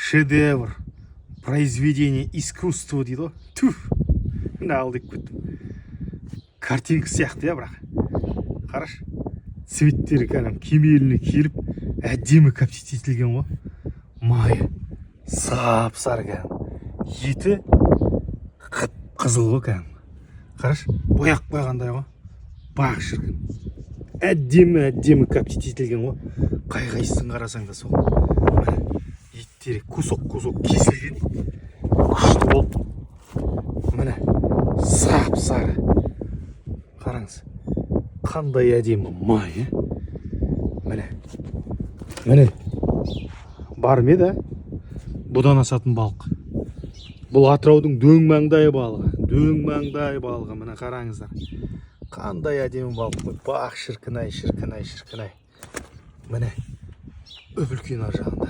шедевр, произведение искусства дейді ғой. Түф, міне ал деп кеттім. Картинка сияқты, бірақ қарашы, цветтері кәдімгі кемеліне келіп әдемі коптить етілген ғой. Майы сап-сары кәдімгі, еті қызыл ғой кәдімгі. Қарашы, бояқ қойғандай ғой. Бақ шіркін, әдемі коптить етілген ғой. Қай-қайсысын қарасаң да сол. Еттері кусок кесілген, күшті болып, міне сап-сары. Қараңыз, қандай әдемі май, міне бар ме да бұдан асатын балық. Бұл Атыраудың дөң маңдай балығы, міне қараңыздар. Қандай әдемі балық қой. Бақ шіркін-ай. Міне үлкен ар жағында.